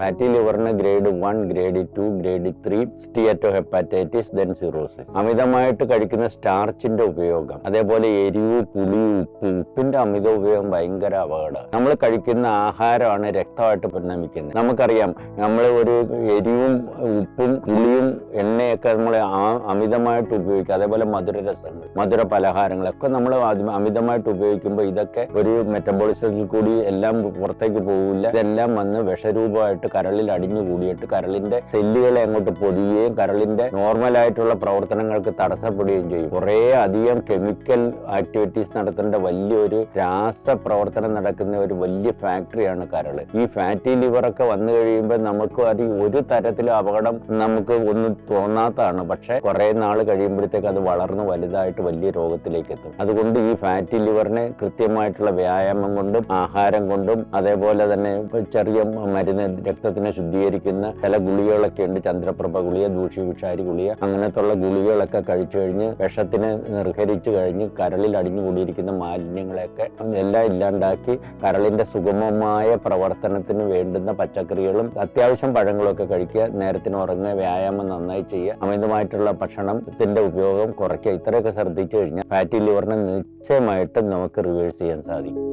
Fatty ലിവറിന് grade 1, grade 2, grade 3 steatohepatitis, then cirrhosis. അമിതമായിട്ട് കഴിക്കുന്ന സ്റ്റാർച്ചിന്റെ ഉപയോഗം, അതേപോലെ എരിവ്, പുളി, ഉപ്പിന്റെ അമിത ഉപയോഗം ഭയങ്കര അപകടമാണ്. നമ്മൾ കഴിക്കുന്ന ആഹാരമാണ് രക്തമായിട്ട് പരിണമിക്കുന്നത്. നമുക്കറിയാം, നമ്മൾ ഒരു എരിവും ഉപ്പും പുളിയും എണ്ണയൊക്കെ നമ്മൾ അമിതമായിട്ട് ഉപയോഗിക്കുക. അതേപോലെ മധുരരസങ്ങൾ, മധുര പലഹാരങ്ങളൊക്കെ നമ്മൾ അമിതമായിട്ട് ഉപയോഗിക്കുമ്പോൾ ഇതൊക്കെ ഒരു മെറ്റബോളിസത്തിൽ കൂടി എല്ലാം പുറത്തേക്ക് പോകില്ല. ഇതെല്ലാം വന്ന് വിഷരൂപമായിട്ട് കരളിൽ അടിഞ്ഞു കൂടിയിട്ട് കരളിന്റെ സെല്ലുകളെ അങ്ങോട്ട് പൊടിയുകയും കരളിന്റെ നോർമലായിട്ടുള്ള പ്രവർത്തനങ്ങൾക്ക് തടസ്സപ്പെടുകയും ചെയ്യും. കുറേ അധികം കെമിക്കൽ ആക്ടിവിറ്റീസ് നടത്തേണ്ട വലിയൊരു രാസപ്രവർത്തനം നടക്കുന്ന ഒരു വലിയ ഫാക്ടറിയാണ് കരള്. ഈ ഫാറ്റി ലിവറൊക്കെ വന്നു കഴിയുമ്പോൾ നമുക്ക് അത് ഒരു തരത്തിലും അപകടം നമുക്ക് ഒന്നും തോന്നാത്തതാണ്. പക്ഷെ കുറെ നാൾ കഴിയുമ്പോഴത്തേക്ക് അത് വളർന്ന് വലുതായിട്ട് വലിയ രോഗത്തിലേക്ക് എത്തും. അതുകൊണ്ട് ഈ ഫാറ്റി ലിവറിനെ കൃത്യമായിട്ടുള്ള വ്യായാമം കൊണ്ടും ആഹാരം കൊണ്ടും അതേപോലെ തന്നെ ചെറിയ മരുന്ന് രക്തത്തിനെ ശുദ്ധീകരിക്കുന്ന ചില ഗുളികകളൊക്കെ ഉണ്ട്. ചന്ദ്രപ്രഭ ഗുളിക, ദൂഷ്യവിഷാരി ഗുളിക, അങ്ങനത്തുള്ള ഗുളികകളൊക്കെ കഴിച്ചു കഴിഞ്ഞ് വിഷത്തിനെ നിർഹരിച്ചു കഴിഞ്ഞ് കരളിൽ അടിഞ്ഞുകൂടിയിരിക്കുന്ന മാലിന്യങ്ങളെയൊക്കെ എല്ലാം ഇല്ലാണ്ടാക്കി കരളിന്റെ സുഗമമായ പ്രവർത്തനത്തിന് വേണ്ടുന്ന പച്ചക്കറികളും അത്യാവശ്യം പഴങ്ങളൊക്കെ കഴിക്കുക, നേരത്തിന് ഉറങ്ങുക, വ്യായാമം നന്നായി ചെയ്യുക, അമിതമായിട്ടുള്ള ഭക്ഷണത്തിന്റെ ഉപയോഗം കുറയ്ക്കുക. ഇത്രയൊക്കെ ശ്രദ്ധിച്ചു കഴിഞ്ഞാൽ ഫാറ്റി ലിവറിനെ നിശ്ചയമായിട്ടും നമുക്ക് റിവേഴ്സ് ചെയ്യാൻ സാധിക്കും.